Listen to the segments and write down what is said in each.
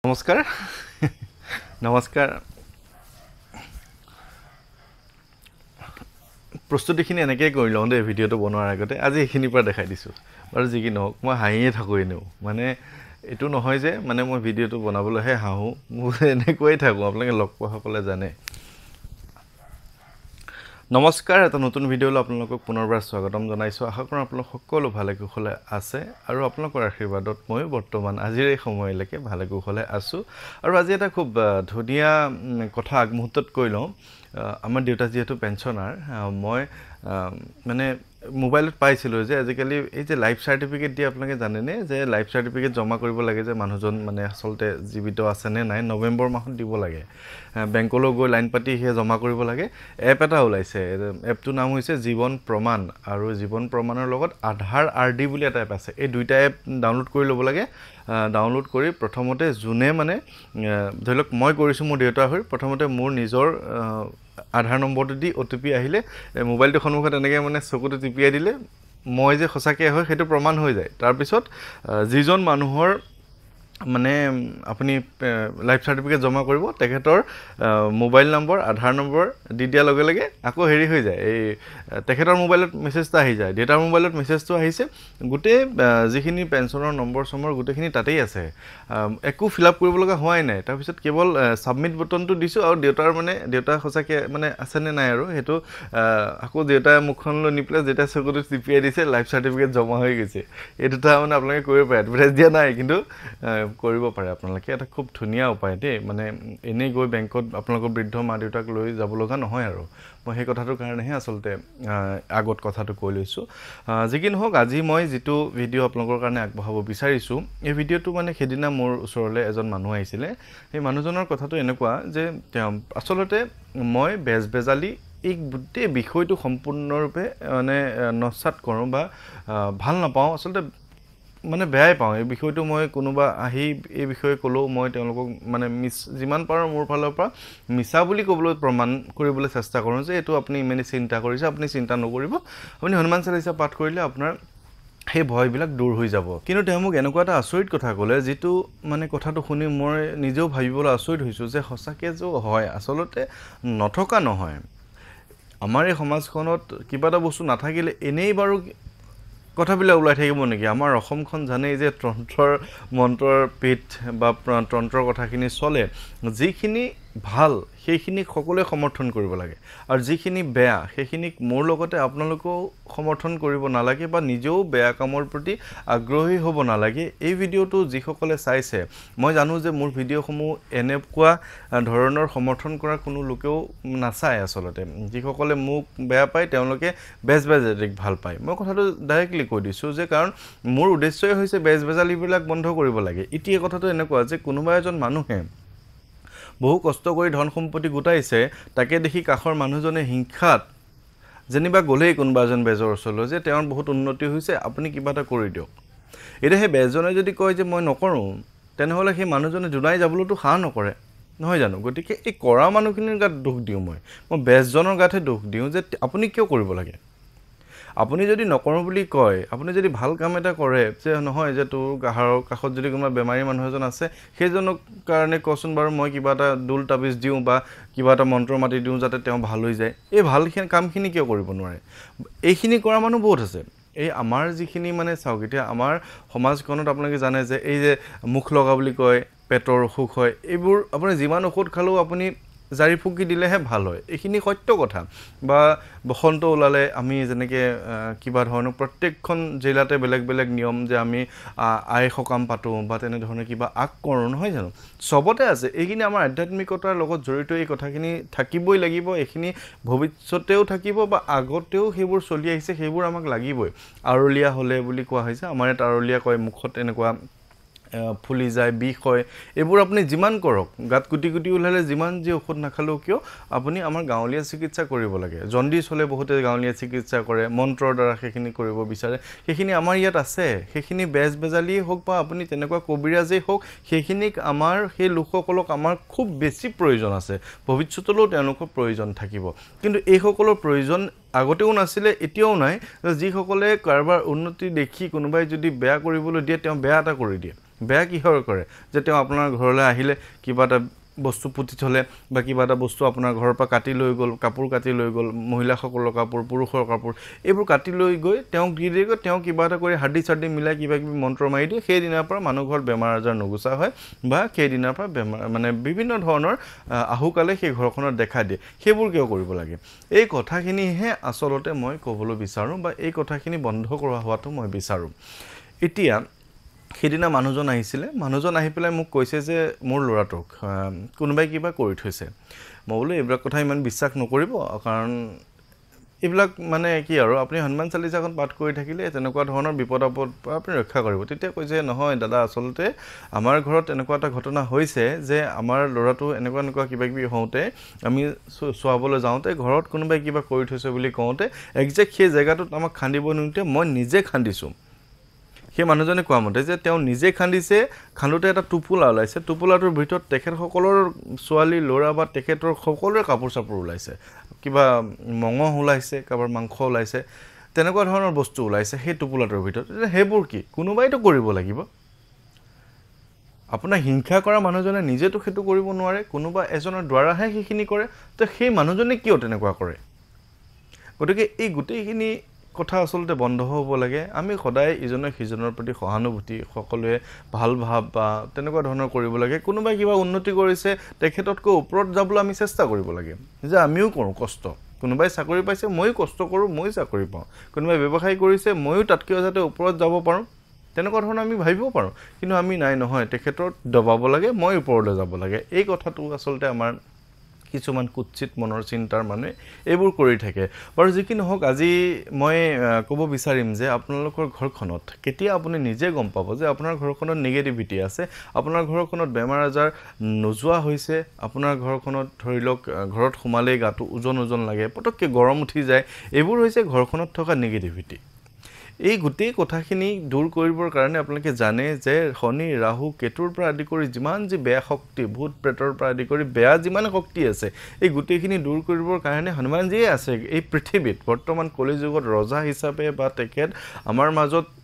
নমস্কাৰ নমস্কাৰ প্ৰস্তুতিখিনি এনেকৈ কৰি লওঁ দেই ভিডিঅ'টো বনোৱাৰ আগতে আজি এইখিনিৰ পৰা দেখাই দিছোঁ আৰু যি কি নহওক মই হাঁহিয়ে থাকোঁ এনেও মানে এইটো নহয় যে মানে মই ভিডিঅ'টো বনাবলৈহে হাঁহোঁ মোৰ এনেকৈয়ে থাকোঁ আপোনালোকে লগ পোৱাসকলে জানে নমস্কাৰ এটা নতুন ভিডিঅ'লৈ আপোনালোকক পুনৰবাৰ স্বাগতম জনাইছোঁ আশা কৰোঁ আপোনালোক সকলো ভালে কুশলে আছে আৰু আপোনালোকৰ আশীৰ্বাদত মই বৰ্তমান আজিৰ এই সময়লৈকে ভালে কুশলে আছোঁ আৰু আজি এটা খুব ধুনীয়া কথা আগমুহূৰ্তত কৈ লওঁ আমাৰ দেউতা যিহেতু পেঞ্চনাৰ মই মানে মোবাইলত পাইছিলোঁ যে আজিকালি এই যে লাইফ চাৰ্টিফিকেট দিয়ে আপোনালোকে জানেনে যে লাইফ চাৰ্টিফিকেট জমা কৰিব লাগে যে মানুহজন মানে আচলতে জীৱিত আছেনে নাই নৱেম্বৰ মাহত দিব লাগে বেংকলৈ গৈ লাইন পাতি সেয়া জমা কৰিব লাগে এপ এটা ওলাইছে এপটোৰ নাম হৈছে জীৱন প্ৰমাণ আৰু জীৱন প্ৰমাণৰ লগত আধাৰ RD বুলি এটা এপ আছে এই দুইটা এপ ডাউনলোড কৰি ল'ব লাগে ডাউনলোড কৰি প্ৰথমতে যোনে মানে ধৰি লওক মই কৰিছোঁ মোৰ দেউতাৰ হৈ প্ৰথমতে মোৰ নিজৰ আধাৰ নম্বৰটো দি OTP আহিলে মোবাইলটো সন্মুখত এনেকৈ মানে চকুটো টিপিয়াই দিলে মই যে সঁচাকৈ হয় সেইটো প্ৰমাণ হৈ যায় তাৰপিছত যিজন মানুহৰ মানে আপুনি লাইফ চাৰ্টিফিকেট জমা কৰিব তেখেতৰ মোবাইল নম্বৰ আধাৰ নম্বৰ দি দিয়াৰ লগে লগে আকৌ হেৰি হৈ যায় এই তেখেতৰ মোবাইলত মেছেজটা আহি যায় দেউতাৰ মোবাইলত মেছেজটো আহিছে গোটেই যিখিনি পেঞ্চনৰ নম্বৰ চমৰ গোটেইখিনি তাতেই আছে একো ফিল আপ কৰিব লগা হোৱাই নাই তাৰপিছত কেৱল ছাবমিট বটনটো দিছোঁ আৰু দেউতাৰ মানে দেউতা সঁচাকৈ মানে আছেনে নাই আৰু সেইটো আকৌ দেউতাই মুখখনলৈ নি পেলাই যেতিয়া চকুটো টিপিয়াই দিছে লাইফ চাৰ্টিফিকেট জমা হৈ গৈছে এই দুটা মানে আপোনালোকে কৰিব পাৰে এডভাৰটাইজ দিয়া নাই কিন্তু কৰিব পাৰে আপোনালোকে এটা খুব ধুনীয়া উপায় দেই মানে এনেই গৈ বেংকত আপোনালোকৰ বৃদ্ধ মা দেউতাক লৈ যাব লগা নহয় আৰু মই সেই কথাটোৰ কাৰণেহে আচলতে আগত কথাটো কৈ লৈছোঁ যি কি নহওক আজি মই যিটো ভিডিঅ' আপোনালোকৰ কাৰণে আগবঢ়াব বিচাৰিছোঁ এই ভিডিঅ'টো মানে সেইদিনা মোৰ ওচৰলৈ এজন মানুহ আহিছিলে সেই মানুহজনৰ কথাটো এনেকুৱা যে তেওঁ আচলতে মই বেজবেজালি এই গোটেই বিষয়টো সম্পূৰ্ণৰূপে মানে নস্যাৎ কৰোঁ বা ভাল নাপাওঁ আচলতে মানে বেয়াই পাওঁ এই বিষয়টো মই কোনোবা আহি এই বিষয়ে ক'লেও মই তেওঁলোকক মানে যিমান পাৰোঁ মোৰ ফালৰ পৰা মিছা বুলি ক'বলৈ প্ৰমাণ কৰিবলৈ চেষ্টা কৰোঁ যে এইটো আপুনি ইমানেই চিন্তা কৰিছে আপুনি চিন্তা নকৰিব আপুনি হনুমান চালিচা পাঠ কৰিলে আপোনাৰ সেই ভয়বিলাক দূৰ হৈ যাব কিন্তু তেওঁ মোক এনেকুৱা এটা আচৰিত কথা ক'লে যিটো মানে কথাটো শুনি মই নিজেও ভাবিবলৈ আচৰিত হৈছোঁ যে সঁচাকৈ যে হয় আচলতে নথকা নহয় আমাৰ এই সমাজখনত কিবা এটা বস্তু নাথাকিলে এনেই বাৰু কথাবিলাক ওলাই থাকিব নেকি আমাৰ অসমখন জানেই যে তন্ত্ৰৰ মন্ত্ৰৰ পীঠ বা তন্ত্ৰৰ কথাখিনি চলে যিখিনি ভাল সেইখিনিক সকলোৱে সমৰ্থন কৰিব লাগে আৰু যিখিনি বেয়া সেইখিনিক মোৰ লগতে আপোনালোকেও সমৰ্থন কৰিব নালাগে বা নিজেও বেয়া কামৰ প্ৰতি আগ্ৰহী হ'ব নালাগে এই ভিডিঅ'টো যিসকলে চাইছে মই জানো যে মোৰ ভিডিঅ'সমূহ এনেকুৱা ধৰণৰ সমৰ্থন কৰা কোনো লোকেও নাচায় আচলতে যিসকলে মোক বেয়া পায় তেওঁলোকে বেজবেজালিক ভাল পায় মই কথাটো ডাইৰেক্টলি কৈ দিছোঁ যে কাৰণ মোৰ উদ্দেশ্যই হৈছে বেজবেজালিবিলাক বন্ধ কৰিব লাগে এতিয়া কথাটো এনেকুৱা যে কোনোবা এজন মানুহে বহু কষ্ট কৰি ধন সম্পত্তি গোটাইছে তাকে দেখি কাষৰ মানুহজনে হিংসাত যেনিবা গ'লেই কোনোবা এজন বেজৰ ওচৰলৈ যে তেওঁৰ বহুত উন্নতি হৈছে আপুনি কিবা এটা কৰি দিয়ক এতিয়া সেই বেজজনে যদি কয় যে মই নকৰোঁ তেনেহ'লে সেই মানুহজনে জোনাই যাবলৈতো সাহ নকৰে নহয় জানো গতিকে এই কৰা মানুহখিনিৰ গাত দুখ দিওঁ মই বেজজনৰ গাতহে দুখ দিওঁ যে আপুনি কিয় কৰিব লাগে আপুনি যদি নকৰোঁ বুলি কয় আপুনি যদি ভাল কাম এটা কৰে যে নহয় যে তোৰ কাষত যদি কোনোবা বেমাৰী মানুহ এজন আছে সেইজনৰ কাৰণে কচোন বাৰু মই কিবা এটা দোল তাবিজ দিওঁ বা কিবা এটা মন্ত্ৰ মাতি দিওঁ যাতে তেওঁ ভাল হৈ যায় এই ভাল কামখিনি কিয় কৰিব নোৱাৰে এইখিনি কৰা মানুহ বহুত আছে এই আমাৰ যিখিনি মানে চাওক এতিয়া আমাৰ সমাজখনত আপোনালোকে জানে যে এই যে মুখ লগা বুলি কয় পেটৰ অসুখ হয় এইবোৰ আপুনি যিমান ঔষধ খালেও আপুনি জাৰি ফুকি দিলেহে ভাল হয় এইখিনি সত্য কথা বা বসন্ত ওলালে আমি যেনেকৈ কিবা ধৰণৰ প্ৰত্যেকখন জিলাতে বেলেগ বেলেগ নিয়ম যে আমি আই সকাম পাতোঁ বা তেনেধৰণে কিবা আগ কৰোঁ নহয় জানো চবতে আছে এইখিনি আমাৰ আধ্যাত্মিকতাৰ লগত জড়িত এই কথাখিনি থাকিবই লাগিব এইখিনি ভৱিষ্যতেও থাকিব বা আগতেও সেইবোৰ চলি আহিছে সেইবোৰ আমাক লাগিবই আৰলীয়া হ'লে বুলি কোৱা হৈছে আমাৰ ইয়াত আৰলীয়া কয় মুখত এনেকুৱা ফুলি যায় বিষ হয় এইবোৰ আপুনি যিমান কৰক গাত কুটি কুটি ওলালে যিমান যি ঔষধ নাখালেও কিয় আপুনি আমাৰ গাঁৱলীয়া চিকিৎসা কৰিব লাগে জণ্ডিছ হ'লে বহুতে গাঁৱলীয়া চিকিৎসা কৰে মন্ত্ৰৰ দ্বাৰা সেইখিনি কৰিব বিচাৰে সেইখিনি আমাৰ ইয়াত আছে সেইখিনি বেজবেজালিয়ে হওক বা আপুনি তেনেকুৱা কবিৰাজেই হওক সেইখিনিক আমাৰ সেই লোকসকলক আমাৰ খুব বেছি প্ৰয়োজন আছে ভৱিষ্যতলৈও তেওঁলোকৰ প্ৰয়োজন থাকিব কিন্তু এইসকলৰ প্ৰয়োজন আগতেও নাছিলে এতিয়াও নাই যিসকলে কাৰোবাৰ উন্নতি দেখি কোনোবাই যদি বেয়া কৰিবলৈ দিয়ে তেওঁ বেয়া এটা কৰি দিয়ে বেয়া কিহৰ কৰে যে তেওঁ আপোনাৰ ঘৰলৈ আহিলে কিবা এটা বস্তু পুতি থলে বা কিবা এটা বস্তু আপোনাৰ ঘৰৰ পৰা কাটি লৈ গ'ল কাপোৰ কাটি লৈ গ'ল মহিলাসকলৰ কাপোৰ পুৰুষৰ কাপোৰ এইবোৰ কাটি লৈ গৈ তেওঁক দি দিয়ে তেওঁ কিবা এটা কৰি হাৰ্ডি চাৰ্ডি মিলাই কিবা কিবি মন্ত্ৰ মাৰি দিয়ে সেই দিনাৰ পৰা মানুহ ঘৰত বেমাৰ আজাৰ নুগুচা হয় বা সেই দিনাৰ পৰা বেমাৰ মানে বিভিন্ন ধৰণৰ আহুকালে সেই ঘৰখনত দেখা দিয়ে সেইবোৰ কিয় কৰিব লাগে এই কথাখিনিহে আচলতে মই ক'বলৈ বিচাৰোঁ বা এই কথাখিনি বন্ধ কৰা হোৱাটো মই বিচাৰোঁ এতিয়া সেইদিনা মানুহজন আহিছিলে মানুহজন আহি পেলাই মোক কৈছে যে মোৰ ল'ৰাটোক কোনোবাই কিবা কৰি থৈছে মই বোলো এইবিলাক কথা ইমান বিশ্বাস নকৰিব কাৰণ এইবিলাক মানে কি আৰু আপুনি হনুমান চালিচাখন পাঠ কৰি থাকিলে তেনেকুৱা ধৰণৰ বিপদ আপদ পৰা আপুনি ৰক্ষা কৰিব তেতিয়া কৈছে নহয় দাদা আচলতে আমাৰ ঘৰত এনেকুৱা এটা ঘটনা হৈছে যে আমাৰ ল'ৰাটো এনেকুৱা কিবা কিবি হওঁতে আমি চোৱাবলৈ যাওঁতে ঘৰত কোনোবাই কিবা কৰি থৈছে বুলি কওঁতে একজেক্ট সেই জেগাটোত আমাক খান্দিব নিওঁতে মই নিজে খান্দিছোঁ সেই মানুহজনে কোৱা মতে যে তেওঁ নিজে খান্দিছে খান্দোতে এটা টোপোলা ওলাইছে টোপোলাটোৰ ভিতৰত তেখেতসকলৰ ছোৱালী ল'ৰা বা তেখেতৰ সকলোৰে কাপোৰ চাপোৰ ওলাইছে কিবা মঙহ ওলাইছে কাৰোবাৰ মাংস ওলাইছে তেনেকুৱা ধৰণৰ বস্তু ওলাইছে সেই টোপোলাটোৰ ভিতৰত সেইবোৰ কি কোনোবাইতো কৰিব লাগিব আপোনাৰ হিংসা কৰা মানুহজনে নিজেতো সেইটো কৰিব নোৱাৰে কোনোবা এজনৰ দ্বাৰাহে সেইখিনি কৰে তো সেই মানুহজনে কিয় তেনেকুৱা কৰে গতিকে এই গোটেইখিনি কথা আচলতে বন্ধ হ'ব লাগে আমি সদায় ইজনে সিজনৰ প্ৰতি সহানুভূতি সকলোৱে ভাল ভাব বা তেনেকুৱা ধৰণৰ কৰিব লাগে কোনোবাই কিবা উন্নতি কৰিছে তেখেততকৈ ওপৰত যাবলৈ আমি চেষ্টা কৰিব লাগে যে আমিও কৰোঁ কষ্ট কোনোবাই চাকৰি পাইছে ময়ো কষ্ট কৰোঁ ময়ো চাকৰি পাওঁ কোনোবাই ব্যৱসায় কৰিছে ময়ো তাতকৈ যাতে ওপৰত যাব পাৰোঁ তেনেকুৱা ধৰণৰ আমি ভাবিব পাৰোঁ কিন্তু আমি নাই নহয় তেখেতক দবাব লাগে মই ওপৰলৈ যাব লাগে এই কথাটো আচলতে আমাৰ কিছুমান কুৎচিত মনৰ চিন্তাৰ মানুহে এইবোৰ কৰি থাকে বাৰু যি কি নহওক আজি মই ক'ব বিচাৰিম যে আপোনালোকৰ ঘৰখনত কেতিয়া আপুনি নিজে গম পাব যে আপোনাৰ ঘৰখনত নিগেটিভিটি আছে আপোনাৰ ঘৰখনত বেমাৰ আজাৰ নোযোৱা হৈছে আপোনাৰ ঘৰখনত ধৰি লওক ঘৰত সোমালেই গাটো ওজন লাগে পটককৈ গৰম উঠি যায় এইবোৰ হৈছে ঘৰখনত থকা নিগেটিভিটি এই গোটেই কথাখিনি দূৰ কৰিবৰ কাৰণে আপোনালোকে জানে যে শনি ৰাহু কেতুৰ পৰা আদি কৰি যিমান যি বেয়া শক্তি ভূত প্ৰেতৰ পৰা আদি কৰি বেয়া যিমান শক্তি আছে এই গোটেইখিনি দূৰ কৰিবৰ কাৰণে হনুমানজীয়ে আছে এই পৃথিৱীত বৰ্তমান কলিযুগত ৰজা হিচাপে বা তেখেত আমাৰ মাজত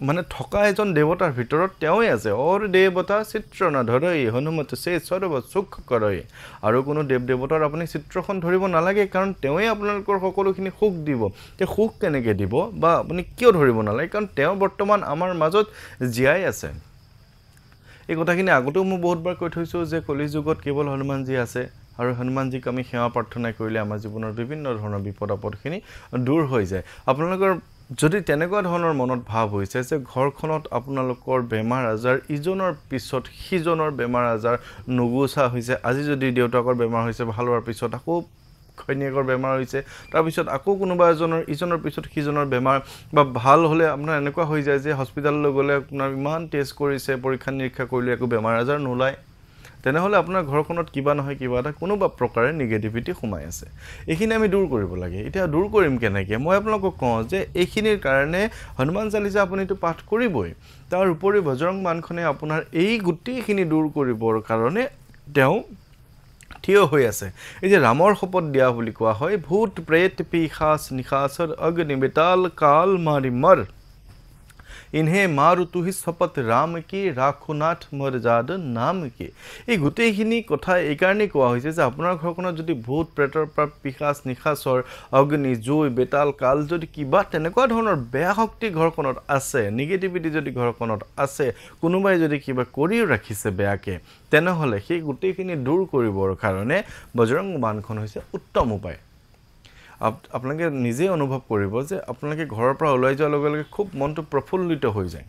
মানে থকা এজন দেৱতাৰ ভিতৰত তেওঁই আছে অৰ দেৱতা চিত্ৰ নধৰই হনুমত সে সৰ্ব সুখ কৰই আৰু কোনো দেৱ দেৱতাৰ আপুনি চিত্ৰখন ধৰিব নালাগে কাৰণ তেওঁই আপোনালোকৰ সকলোখিনি সুখ দিব তে সুখ কেনেকৈ দিব বা আপুনি কিয় ধৰিব নালাগে কাৰণ তেওঁ বৰ্তমান আমাৰ মাজত জীয়াই আছে এই কথাখিনি আগতেও মই বহুতবাৰ কৈ থৈছোঁ যে কলিযুগত কেৱল হনুমানজী আছে আৰু হনুমানজীক আমি সেৱা প্ৰাৰ্থনা কৰিলে আমাৰ জীৱনৰ বিভিন্ন ধৰণৰ বিপদ আপদখিনি দূৰ হৈ যায় আপোনালোকৰ যদি তেনেকুৱা ধৰণৰ মনত ভাৱ হৈছে যে ঘৰখনত আপোনালোকৰ বেমাৰ আজাৰ ইজনৰ পিছত সিজনৰ বেমাৰ আজাৰ নুগুচা হৈছে আজি যদি দেউতাকৰ বেমাৰ হৈছে ভাল হোৱাৰ পিছত আকৌ ঘৈণীয়েকৰ বেমাৰ হৈছে তাৰপিছত আকৌ কোনোবা ইজনৰ পিছত সিজনৰ বেমাৰ বা ভাল হ'লে আপোনাৰ এনেকুৱা হৈ যায় যে হস্পিটেললৈ গ'লে আপোনাৰ ইমান টেষ্ট কৰিছে পৰীক্ষা নিৰীক্ষা কৰিলে একো বেমাৰ আজাৰ নোলায় তেনেহ'লে আপোনাৰ ঘৰখনত কিবা নহয় কিবা এটা কোনোবা প্ৰকাৰে নিগেটিভিটি সোমাই আছে এইখিনি আমি দূৰ কৰিব লাগে এতিয়া দূৰ কৰিম কেনেকৈ মই আপোনালোকক কওঁ যে এইখিনিৰ কাৰণে হনুমান চালিচা আপুনিতো পাঠ কৰিবই তাৰ উপৰি বজৰং বাণখনে আপোনাৰ এই গোটেইখিনি দূৰ কৰিবৰ কাৰণে তেওঁ থিয় হৈ আছে এই যে ৰামৰ শপত দিয়া বুলি কোৱা হয় ভূত প্ৰেত পিশাচ নিশাচৰ অগ্নি বেতাল কাল মাৰি মৰ इन्हें मारू तुहि शपथ राम की राखुनाथ मर्याद नाम की এই গোটেইখিনি কথা এই কাৰণে কোৱা হৈছে যে আপোনাৰ ঘৰখনত যদি ভূত প্ৰেতৰ পৰা পিশাচ নিশাচৰ অগ্নি জুই বেতাল কাল যদি কিবা তেনেকুৱা ধৰণৰ বেয়া শক্তি ঘৰখনত আছে নিগেটিভিটি যদি ঘৰখনত আছে কোনোবাই যদি কিবা কৰিও ৰাখিছে বেয়াকে তেনেহ'লে সেই গোটেইখিনি দূৰ কৰিবৰ কাৰণে বজৰং বাণখন হৈছে উত্তম উপায় আপোনালোকে নিজে অনুভৱ কৰিব যে আপোনালোকে ঘৰৰ পৰা ওলাই যোৱাৰ লগে লগে খুব মনটো প্ৰফুল্লিত হৈ যায়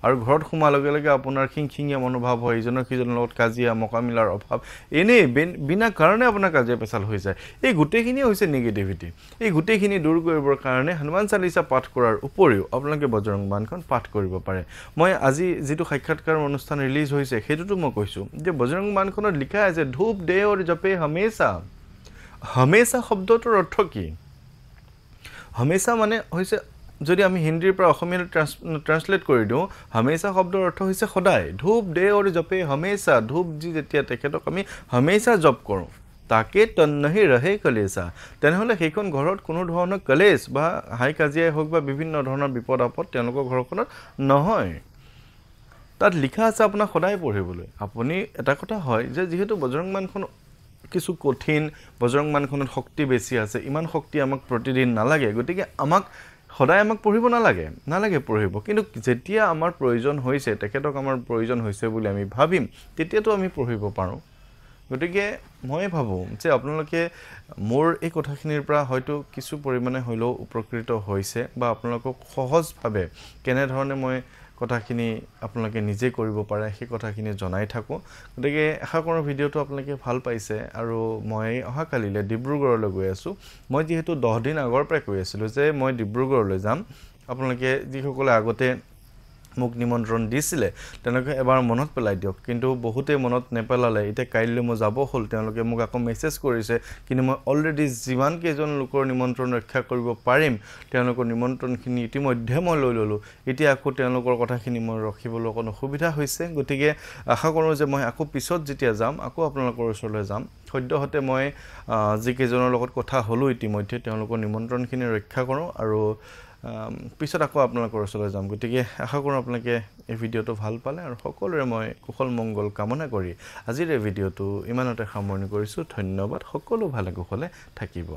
আৰু ঘৰত সোমাৰ লগে লগে আপোনাৰ খিংখিঙীয়া মনোভাৱ হয় ইজনৰ সিজনৰ লগত কাজিয়া মকামিলাৰ অভাৱ এনেই বিনা কাৰণে আপোনাৰ কাজিয়া পেচাল হৈ যায় এই গোটেইখিনি হৈছে নিগেটিভিটি এই গোটেইখিনি দূৰ কৰিবৰ কাৰণে হনুমান চালিচা পাঠ কৰাৰ উপৰিও আপোনালোকে বজৰং বাণখন পাঠ কৰিব পাৰে মই আজি যিটো সাক্ষাৎকাৰ অনুষ্ঠান ৰিলিজ হৈছে সেইটোতো মই কৈছোঁ যে বজৰং বাণখনত লিখা আছে ধূপ দে অৰ জপে হমেশা हमेशा शब्दটোৰ অৰ্থ কি हमेशा মানে হৈছে যদি আমি হিন্দীৰ পৰা অসমীয়ালৈ ট্ৰান্সলেট কৰি দিওঁ हमेशा শব্দৰ অৰ্থ হৈছে সদায় ধূপ দে অৰ জপে हमेशा ধূপ যি যেতিয়া তেখেতক আমি हमेशा জপ কৰোঁ তাকে তন্নহি ৰহে কলেশা তেনেহ'লে সেইখন ঘৰত কোনো ধৰণৰ কলেশ বা হাই কাজিয়াই হওক বা বিভিন্ন ধৰণৰ বিপদ আপদ তেওঁলোকৰ ঘৰখনত নহয় তাত লিখা আছে আপোনাক সদায় পঢ়িবলৈ আপুনি এটা কথা হয় যে যিহেতু বজৰংবাণখন কিছু কঠিন বজৰংবাণখনত শক্তি বেছি আছে ইমান শক্তি আমাক প্ৰতিদিন নালাগে গতিকে সদায় আমাক পঢ়িব নালাগে পঢ়িব কিন্তু যেতিয়া আমাৰ প্ৰয়োজন হৈছে তেখেতক আমাৰ প্ৰয়োজন হৈছে বুলি আমি ভাবিম তেতিয়াতো আমি পঢ়িব পাৰোঁ গতিকে মই ভাবোঁ যে আপোনালোকে মোৰ এই কথাখিনিৰ পৰা হয়তো কিছু পৰিমাণে হলেও উপকৃত হৈছে বা আপোনালোকক সহজভাৱে কেনেধৰণে মই কথাখিনি আপোনালোকে নিজে কৰিব পাৰে সেই কথাখিনি জনাই থাকোঁ গতিকে আশা কৰোঁ ভিডিঅ'টো আপোনালোকে ভাল পাইছে আৰু মই অহাকালিলৈ ডিব্ৰুগড়লৈ গৈ আছোঁ মই যিহেতু 10 দিন আগৰ পৰাই কৈ আছিলোঁ যে মই ডিব্ৰুগড়লৈ যাম আপোনালোকে যিসকলে আগতে মোক নিমন্ত্ৰণ দিছিলে তেওঁলোকে এবাৰ মনত পেলাই দিয়ক কিন্তু বহুতে মনত নেপেলালে এতিয়া কাইলৈ মই যাব হ'ল তেওঁলোকে মোক আকৌ মেছেজ কৰিছে কিন্তু মই অলৰেডি যিমান কেইজন লোকৰ নিমন্ত্ৰণ ৰক্ষা কৰিব পাৰিম তেওঁলোকৰ নিমন্ত্ৰণখিনি ইতিমধ্যে মই লৈ ল'লোঁ এতিয়া আকৌ তেওঁলোকৰ কথাখিনি মই ৰখিবলৈ অকণ অসুবিধা হৈছে গতিকে আশা কৰোঁ যে মই আকৌ পিছত যেতিয়া যাম আকৌ আপোনালোকৰ ওচৰলৈ যাম সদ্যহতে মই যিকেইজনৰ লগত কথা হ'লোঁ ইতিমধ্যে তেওঁলোকৰ নিমন্ত্ৰণখিনি ৰক্ষা কৰোঁ আৰু পিছত আকৌ আপোনালোকৰ ওচৰলৈ যাম গতিকে আশা কৰোঁ আপোনালোকে এই ভিডিঅ'টো ভাল পালে আৰু সকলোৰে মই কুশল মংগল কামনা কৰি আজিৰ এই ভিডিঅ'টো ইমানতে সামৰণি কৰিছোঁ ধন্যবাদ সকলো ভালে কুশলে থাকিব